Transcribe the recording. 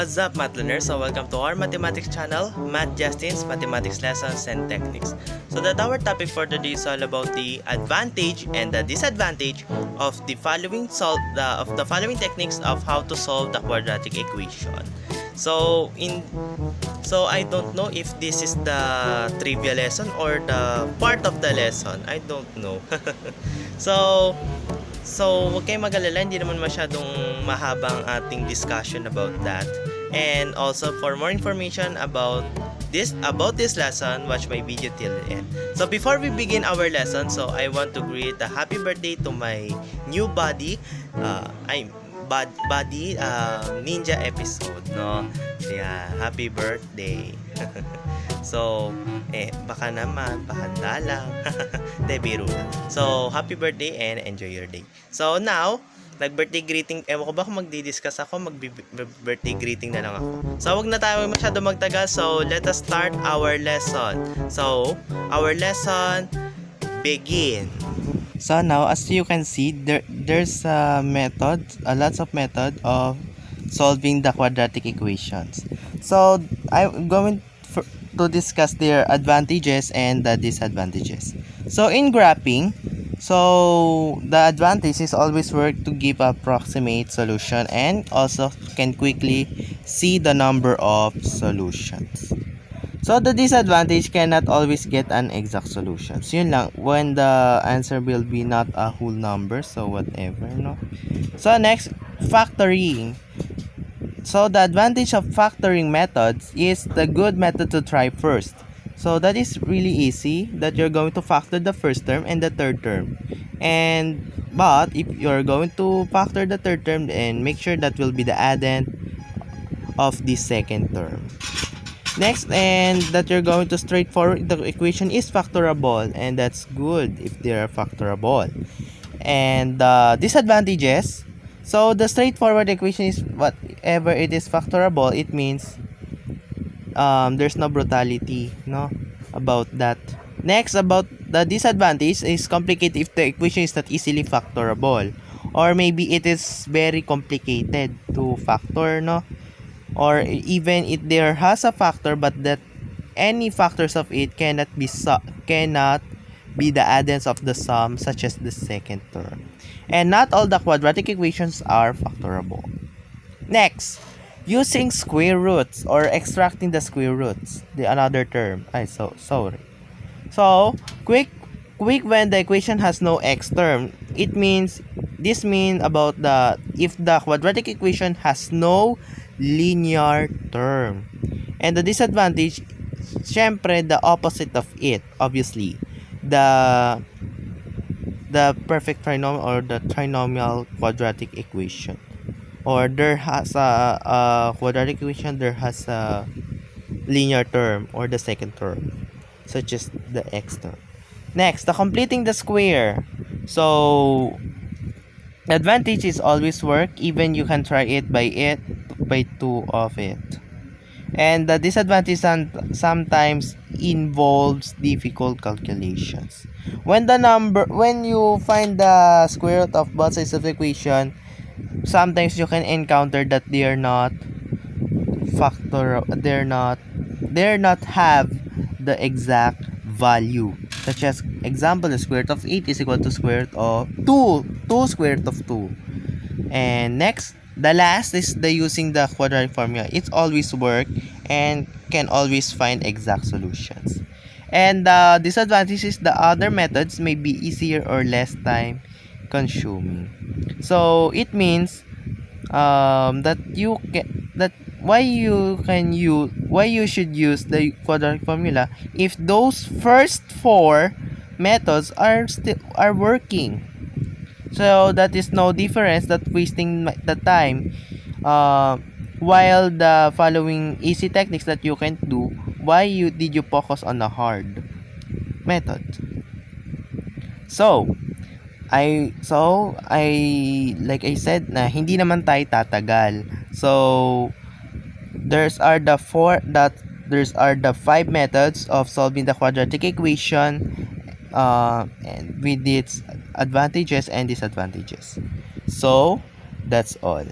What's up, math learners? So welcome to our mathematics channel, MATH-JASTIN's mathematics lessons and techniques. So that our topic for today is all about the advantage and the disadvantage of the following techniques of how to solve the quadratic equation. So I don't know if this is the trivia lesson or the part of the lesson. I don't know. So, huwag kayong mag-alala, hindi naman masyadong mahabang ating discussion about that. And also, for more information about this lesson, watch my video till the end. So, before we begin our lesson, so I want to greet a happy birthday to my new buddy, ninja episode, no? Yeah, happy birthday. So, baka naman, pahanda lang. De, biro lang. So, happy birthday and enjoy your day. So, now, nag-birthday greeting. Ewan ko ba kung magdi-discuss ako, mag-birthday greeting na lang ako. So, wag na tayo masyado magtagal. So, let us start our lesson. So, our lesson begin. So, now, as you can see, there's a method, lots of method of solving the quadratic equations. So, I'm going to discuss their advantages and the disadvantages. So in graphing, so the advantage is always work to give approximate solution and also can quickly see the number of solutions. So the disadvantage cannot always get an exact solution. So yun lang, when the answer will be not a whole number, so whatever, no? So next, factoring. So the advantage of factoring methods is the good method to try first. So that is really easy, that you're going to factor the first term and the third term. But if you're going to factor the third term, then make sure that will be the addend of the second term. Next, and that you're going to straightforward, the equation is factorable, and that's good if they are factorable. And the disadvantages, so the straightforward equation is whatever it is factorable, it means there's no brutality, no, about that. Next, about the disadvantage is complicated if the equation is not easily factorable, or maybe it is very complicated to factor, no, or even if there has a factor but that any factors of it cannot be the addends of the sum, such as the second term. And not all the quadratic equations are factorable. Next, using square roots or extracting the square roots, another term. Sorry. So, quick when the equation has no x term, this means about if the quadratic equation has no linear term. And the disadvantage, syempre, the opposite of it, obviously. The perfect trinomial or the trinomial quadratic equation, or there has a quadratic equation, there has a linear term or the second term, such as the x term. Next, the completing the square. So the advantage is always work, even you can try it by two of it. And the disadvantage sometimes involves difficult calculations. When you find the square root of both sides of the equation, sometimes you can encounter that they're not have the exact value. Such as example, the square root of 8 is equal to square root of 2 square root of 2. And next, the last is the using the quadratic formula. It's always work and can always find exact solutions. And the disadvantage is the other methods may be easier or less time consuming. So it means why you should use the quadratic formula if those first four methods are working. So that is no difference that wasting the time, while the following easy techniques that you can do, did you focus on the hard method? So I like I said na hindi naman tayo tatagal. So there's are the 5 methods of solving the quadratic equation, and with its advantages and disadvantages. So that's all.